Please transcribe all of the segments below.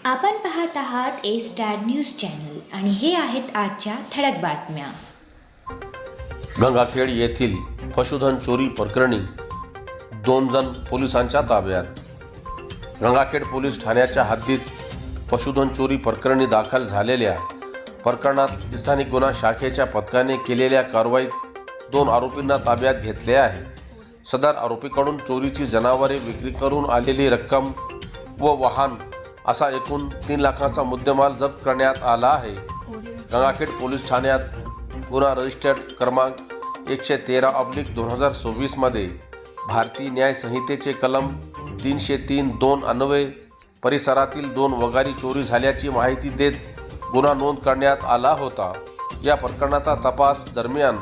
आपण पाहत आहात ए स्टार न्यूज चॅनल आणि हे आहेत आजच्या ठळक बातम्या. गंगाखेड येथील पशुधन चोरी प्रकरणी 2 जण पोलिसांच्या ताब्यात. गंगाखेड पोलीस ठाण्याच्या हद्दीत पशुधन चोरी प्रकरणी दाखल झालेल्या प्रकरणात स्थानिक गुन्हा शाखेच्या पथकाने केलेल्या कारवाईत 2 आरोपींना ताब्यात घेतले आहे. सदर आरोपीकडून चोरीची जनावरे विक्री करून आलेली रक्कम व वाहन असा एकूण 3 लाखांचा मुद्देमाल जप्त करण्यात आला आहे. गंगाखेड पोलीस ठाण्यात गुन्हा रजिस्टर्ड क्रमांक 113/2024 मध्ये भारतीय न्याय संहितेचे कलम 303(2) अन्वये परिसरातील 2 वगारी चोरी झाल्याची माहिती देत गुन्हा नोंद करण्यात आला होता. या प्रकरणाचा तपास दरम्यान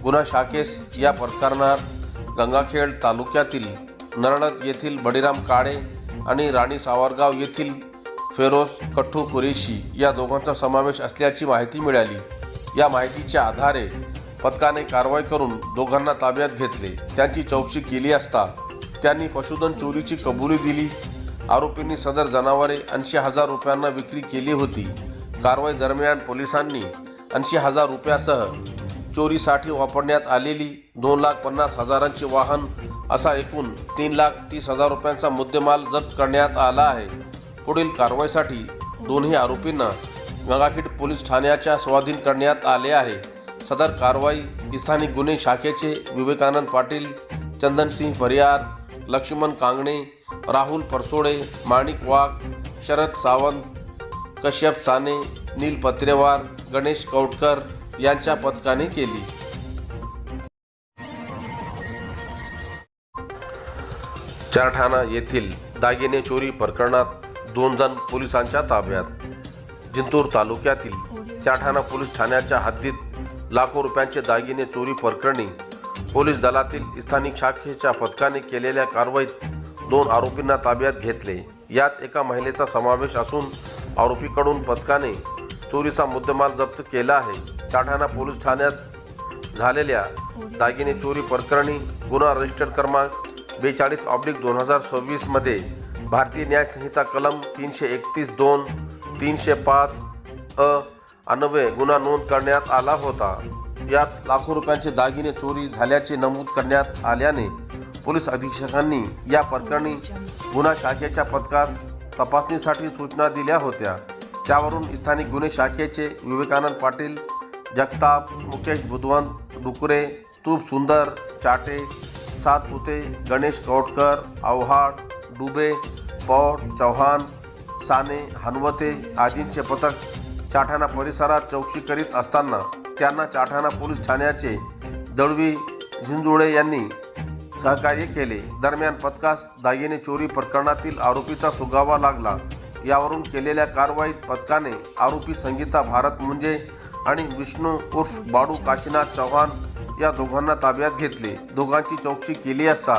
गुन्हा शाखेस या प्रकरणात गंगाखेड तालुक्यातील नरळद येथील बळीराम काळे आणि राणी सावरगाव येथील फेरोज कट्टू कुरेशी या दोघांचा समावेश असल्याची माहिती मिळाली. या माहितीच्या आधारे पथकाने कारवाई करून दोघांना ताब्यात घेतले. त्यांची चौकशी केली असता त्यांनी पशुधन चोरीची कबुली दिली. आरोपींनी सदर जनावरे 80,000 रुपयांना विक्री केली होती. कारवाई दरम्यान पोलिसांनी 80,000 रुपयासह चोरीसाठी वापरण्यात आलेली 2,50,000चे वाहन असा एकूण 3,30,000 रुपयांचा मुद्देमाल जप्त करण्यात आला आहे. पुढील कारवाईसाठी दोन्ही आरोपींना गंगाखेड पोलीस ठाण्याच्या स्वाधीन करण्यात आले आहे. सदर कारवाई स्थानिक गुन्हे शाखेचे विवेकानंद पाटील, चंदनसिंह परियार, लक्ष्मण कांगणे, राहुल परसोडे, माणिक वाघ, शरद सावंत, कश्यप साने, नील पत्रेवार, गणेश कौटकर यांच्या पथकाने केली. चारठाणा येथील दागिने चोरी प्रकरणात 2 जण पोलिसांच्या ताब्यात. जिंतूर तालुक्यातील चारठाणा पोलीस ठाण्याच्या हद्दीत लाखो रुपयांचे दागिने चोरी प्रकरणी पोलीस दलातील स्थानिक शाखेच्या पथकाने केलेल्या कारवाईत 2 आरोपींना ताब्यात घेतले. यात एका महिलेचा समावेश असून आरोपीकडून पथकाने चोरीचा मुद्देमाल जप्त केला आहे. चारठाणा पोलीस ठाण्यात झालेल्या दागिने चोरी प्रकरणी गुन्हा रजिस्टर्ड क्रमांक 42/2024 मध्ये भारतीय न्याय संहिता कलम 331(2), 305(अ) अन्वये गुन्हा नोंद करण्यात आला होता. यात लाखो रुपयांचे दागिने चोरी झाल्याचे नमूद करण्यात आल्याने पोलीस अधीक्षकांनी या प्रकरणी गुन्हा शाखेच्या पथकास तपासणीसाठी सूचना दिल्या होत्या. त्यावरून स्थानिक गुन्हे शाखेचे विवेकानंद पाटील, जगताप, मुकेश बुधवंत, डुकरे, तूप सुंदर, चाटे, सातपुते, गणेश कौटकर, आव्हाड, डुबे, पौड, चव्हाण, साने, हनवते आदींचे पथक चारठाणा परिसरात चौकशी करीत असताना त्यांना चारठाणा पोलीस ठाण्याचे दळवी झिंजुळे यांनी सहकार्य केले. दरम्यान पथकास दागिने चोरी प्रकरणातील आरोपीचा सुगावा लागला. यावरून केलेल्या कारवाईत पथकाने आरोपी संगीता भारत मुंजे आणि विष्णू उर्फ बाडू काशीनाथ चव्हाण या दोघांना ताब्यात घेतले. दोघांची चौकशी केली असता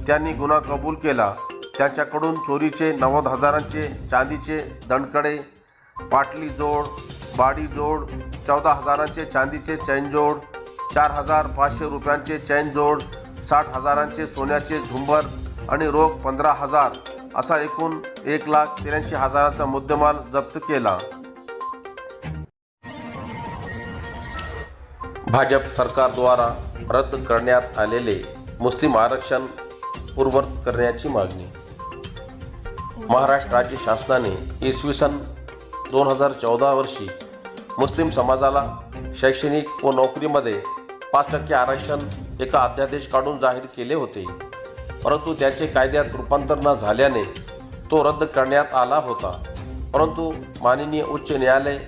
त्यांनी गुन्हा कबूल केला. त्यांच्याकडून चोरीचे 90,000चे चांदीचे दंडकडे, पाटली जोड, बाडी जोड, 14,000चे चांदीचे चैन जोड, 4,500 रुपयांचे चैन जोड, 60,000चे सोन्याचे झुंबर आणि रोख 15,000 असा एकूण 1,83,000चा मुद्देमाल जप्त केला. भाजप सरकारद्वारा रद्द करण्यात आलेले मुस्लिम आरक्षण पूर्ववत करण्याची मागणी. महाराष्ट्र राज्य शासनाने इसवी सन 2014 वर्षी मुस्लिम समाजाला शैक्षणिक व नोकरीमध्ये 5% आरक्षण एका अध्यादेश काढून जाहीर केले होते. परंतु त्याचे कायद्यात रूपांतर न झाल्याने तो रद्द करण्यात आला होता. परंतु माननीय उच्च न्यायालय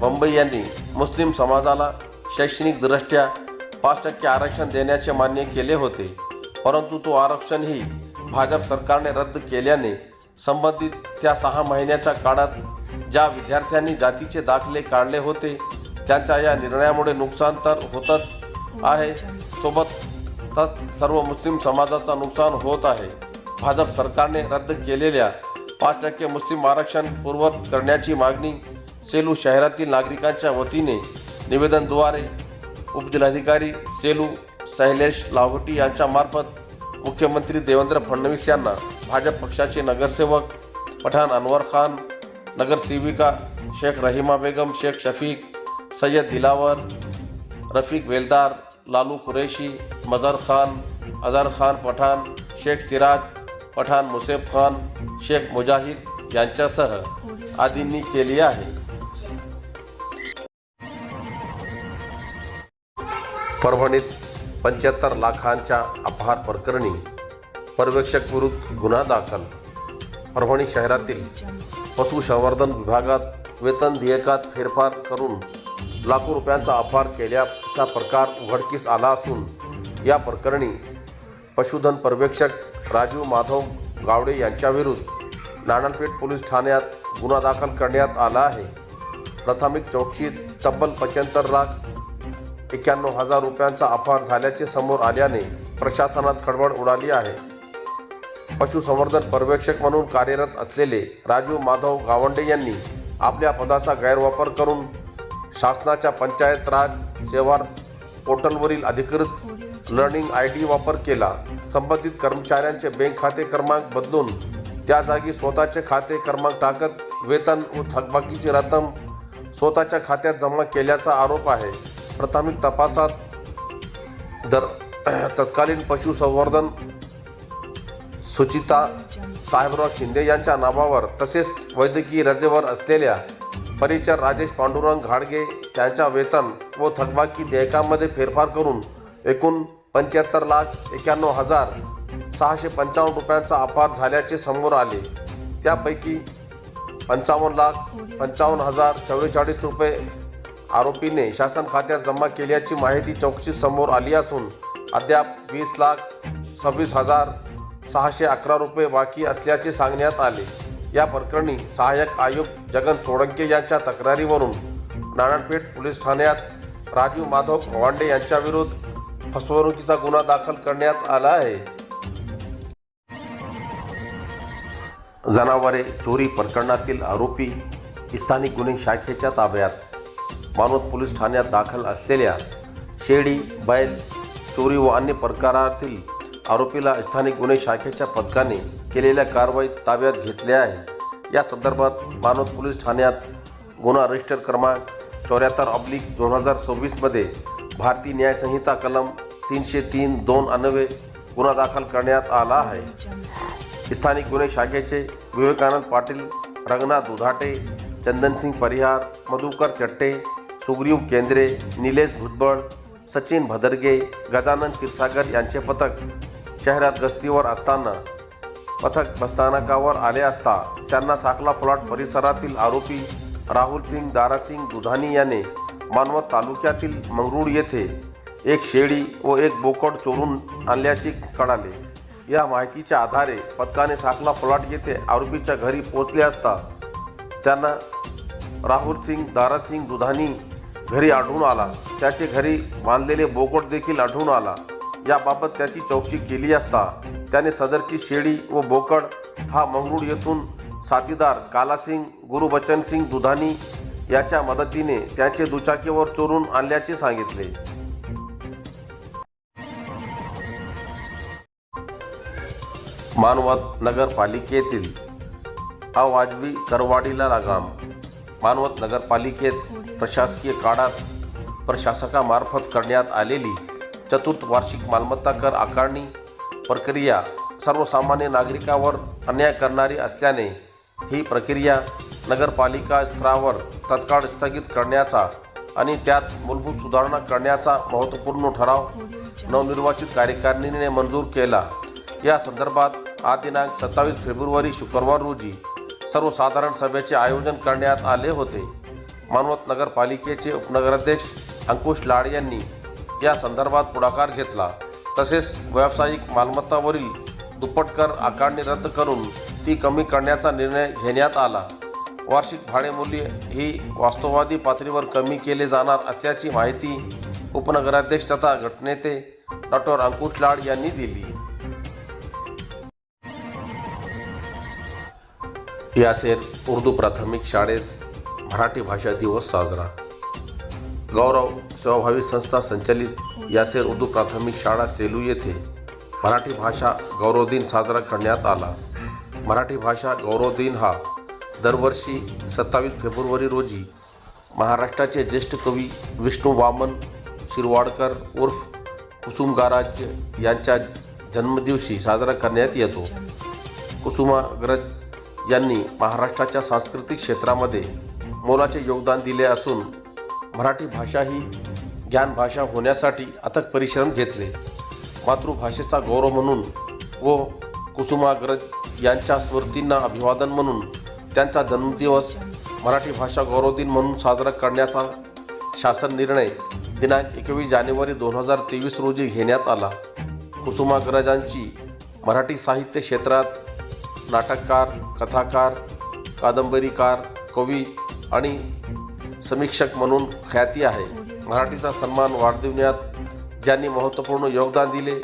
मुंबई यांनी मुस्लिम समाजाला शैक्षणिकदृष्ट्या 5% आरक्षण देण्याचे मान्य केले होते. परंतु तो आरक्षणही भाजप सरकारने रद्द केल्याने संबंधित त्या 6 महिन्याच्या काळात ज्या विद्यार्थ्यांनी जातीचे दाखले काढले होते त्यांच्या या निर्णयामुळे नुकसान तर होतच आहे, सोबतच सर्व मुस्लिम समाजाचा नुकसान होत आहे. भाजप सरकारने रद्द केलेल्या 5% मुस्लिम आरक्षण पूर्ववत करण्याची मागणी सेलू शहरातील नागरिकांच्या वतीने निवेदनद्वारे उपजिल्हाधिकारी सेलू शैलेश लाहोटी यांच्यामार्फत मुख्यमंत्री देवेंद्र फडणवीस यांना, भाजप पक्षाचे नगरसेवक पठाण अनवर खान, नगर सेविका शेख रहीमा बेगम, शेख शफीक, सैयद दिलावर, रफीक वेलदार, लालू कुरैशी, मजहर खान, अजहर खान पठाण, शेख सिराज पठाण, मुसेफ खान, शेख मुजाहिद यांच्यासह आदींनी केली आहे. परभणीत 75 लाखांच्या अपहार प्रकरणी पर्यवेक्षक विरुद्ध गुन्हा दाखल. परभणी शहरातील पशुसंवर्धन विभागात वेतन देयकात फेरफार करून लाखो रुपयांचा अपहार केल्याचा प्रकार उघडकीस आला असून या प्रकरणी पशुधन पर्यवेक्षक राजीव माधव गावडे यांच्याविरुद्ध नानलपेठ पोलीस ठाण्यात गुन्हा दाखल करण्यात आला आहे. प्राथमिक चौकशीत तब्बल 75,91,000 रुपयांचा अपहार झाल्याचे समोर आल्याने प्रशासनात खळबळ उडाली आहे. पशुसंवर्धन पर्यवेक्षक म्हणून कार्यरत असलेले राजीव माधव गावंडे यांनी आपल्या पदाचा गैरवापर करून शासनाच्या पंचायत राज सेवा पोर्टलवरील अधिकृत लर्निंग ID वापर केला. संबंधित कर्मचाऱ्यांचे बँक खाते क्रमांक बदलून त्या जागी स्वतःचे खाते क्रमांक टाकत वेतन व थकबाकीची रक्कम स्वतःच्या खात्यात जमा केल्याचा आरोप आहे. प्राथमिक तपासात तत्कालीन पशुसंवर्धन सुचिता साहेबराव शिंदे यांच्या नावावर तसेच वैद्यकीय रजेवर असलेल्या परिचर राजेश पांडुरंग घाडगे त्यांच्या वेतन व थकबाकी देयकामध्ये फेरफार करून एकूण 75,91,655 रुपयांचा अपहार झाल्याचे समोर आले. त्यापैकी 55,55,044 रुपये आरोपीने शासन खात्यात जमा केल्याची माहिती चौकशीत समोर आली असून अद्याप 20,26,611 रुपये बाकी असल्याचे सांगण्यात आले. या प्रकरणी सहाय्यक आयुक्त जगन सोळंके यांच्या तक्रारीवरून नानलपेठ पोलीस ठाण्यात राजीव माधव गावंडे यांच्याविरुद्ध फसवणुकीचा गुन्हा दाखल करण्यात आला आहे. जनावरे चोरी प्रकरणातील आरोपी स्थानिक गुन्हे शाखेच्या ताब्यात. मानवत पोलीस ठाण्यात दाखल असलेल्या शेळी, बैल चोरी व अन्य प्रकारातील आरोपीला स्थानिक गुन्हे शाखेच्या पथकाने केलेल्या कारवाईत ताब्यात घेतले आहे. या संदर्भात मानवत पोलीस ठाण्यात गुन्हा रजिस्टर क्रमांक 74/2026 मध्ये भारतीय न्याय संहिता कलम 303(2) अन्वये गुन्हा दाखल करण्यात आला आहे. स्थानिक गुन्हे शाखेचे विवेकानंद पाटील, रंगनाथ दुधाटे, चंदनसिंग परिहार, मधुकर चट्टे, सुग्रीव केंद्रे, निलेश भुजबळ, सचिन भदरगे, गजानन क्षीरसागर यांचे पथक शहरात गस्तीवर असताना पथक बसस्थानकावर आले असता त्यांना साखला प्लॉट परिसरातील आरोपी राहुल सिंग दारासिंग दुधानी याने मानवत तालुक्यातील मंगरुळ येथे एक शेळी व एक बोकड चोरून आणल्याचे कळाले. या माहितीच्या आधारे पथकाने साखला प्लॉट येथे आरोपीच्या घरी पोहोचले असता त्यांना राहुल सिंग दारासिंग दुधानी घरी आढळून आला. त्याचे घरी बांधलेले बोकड देखील आढळून आला. याबाबत त्याची चौकशी केली असता त्याने सदरची शेळी व बोकड हा मंगरुळ येथून साथीदार कालासिंग गुरुबचनसिंग दुधानी याच्या मदतीने त्यांचे दुचाकीवर चोरून आणल्याचे सांगितले. मानवत नगरपालिकेतील अवाजवी करवाढीला लगाम. मानवत नगरपालिकेत प्रशासकीय काळात प्रशासकामार्फत करण्यात आलेली चतुर्थ वार्षिक मालमत्ता कर आकारणी प्रक्रिया सर्वसामान्य नागरिकावर अन्याय करणारी असल्याने ही प्रक्रिया नगरपालिका स्तरावर तत्काळ स्थगित करण्याचा आणि त्यात मूलभूत सुधारणा करण्याचा महत्त्वपूर्ण ठराव नवनिर्वाचित कार्यकारिणीने मंजूर केला. या संदर्भात आज दिनांक 27 फेब्रुवारी शुक्रवार रोजी सर्वसाधारण सभेचे आयोजन करण्यात आले होते. मानवत नगरपालिकेचे उपनगराध्यक्ष अंकुश लाड यांनी या संदर्भात पुढाकार घेतला. तसेच व्यावसायिक मालमत्तावरील दुप्पट कर आकारणी रद्द करून ती कमी करण्याचा निर्णय घेण्यात आला. वार्षिक भाडेमूल्य ही वास्तववादी पातळीवर कमी केले जाणार असल्याची माहिती उपनगराध्यक्ष तथा गटनेते डॉक्टर अंकुश लाड यांनी दिली. यासेर उर्दू प्राथमिक शाळेत मराठी भाषा दिवस साजरा. गौरव सेवाभावी संस्था संचलित यासेर उर्दू प्राथमिक शाळा सेलू येथे मराठी भाषा गौरव दिन साजरा करण्यात आला. मराठी भाषा गौरव दिन हा दरवर्षी 27 फेब्रुवारी रोजी महाराष्ट्राचे ज्येष्ठ कवी विष्णू वामन शिरवाडकर उर्फ कुसुमाग्रज यांच्या जन्मदिवशी साजरा करण्यात येतो. कुसुमाग्रज यांनी महाराष्ट्राच्या सांस्कृतिक क्षेत्रामध्ये मोलाचे योगदान दिले असून मराठी भाषा ही ज्ञानभाषा होण्यासाठी अथक परिश्रम घेतले. मातृभाषेचा गौरव म्हणून व कुसुमाग्रज यांच्या स्मृतींना अभिवादन म्हणून त्यांचा जन्मदिवस मराठी भाषा गौरव दिन म्हणून साजरा करण्याचा शासन निर्णय दिनांक 21 जानेवारी 2023 रोजी घेण्यात आला. कुसुमाग्रजांची मराठी साहित्य क्षेत्रात नाटककार, कथाकार, कादंबरीकार, कवी आणि समीक्षक म्हणून ख्याती आहे. मराठीचा सन्मान वाढविण्यात ज्यांनी महत्त्वपूर्ण योगदान दिले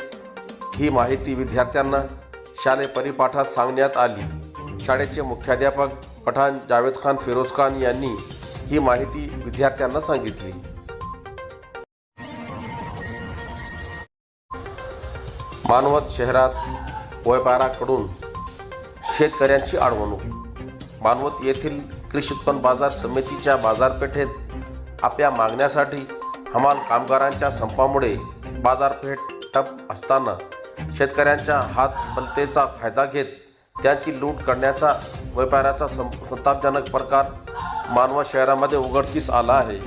ही माहिती विद्यार्थ्यांना शालेय परिपाठात सांगण्यात आली. शाळेचे मुख्याध्यापक पठाण जावेद खान फिरोज खान यांनी ही माहिती विद्यार्थ्यांना सांगितली. मानवत शहरात व्यापाऱ्याकडून शेतकऱ्यांची अडवणूक. मानवत येथील कृषी उत्पन्न बाजार समितीच्या बाजारपेठेत आपल्या मागण्यासाठी हमाल कामगारांच्या संपामुळे बाजारपेठ ठप्प असताना शेतकऱ्यांच्या हातपलतेचा फायदा घेत त्यांची लूट करण्याचा व्यापाऱ्याचा संतापजनक प्रकार मानवत शहरामध्ये उघडकीस आला आहे.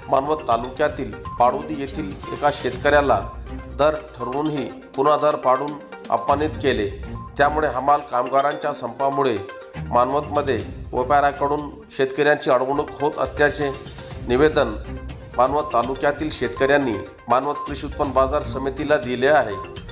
मानवत तालुक्यातील पाडोदी येथील एका शेतकऱ्याला दर ठरवूनही पुन्हा दर पाडून अपमानित केले. त्यामुळे हमाल कामगारांच्या संपामुळे मानवतमध्ये व्यापाऱ्याकडून शेतकऱ्यांची अडवणूक होत असल्याचे निवेदन मानवत तालुक्यातील शेतकऱ्यांनी मानवत कृषी उत्पन्न बाजार समितीला दिले आहे.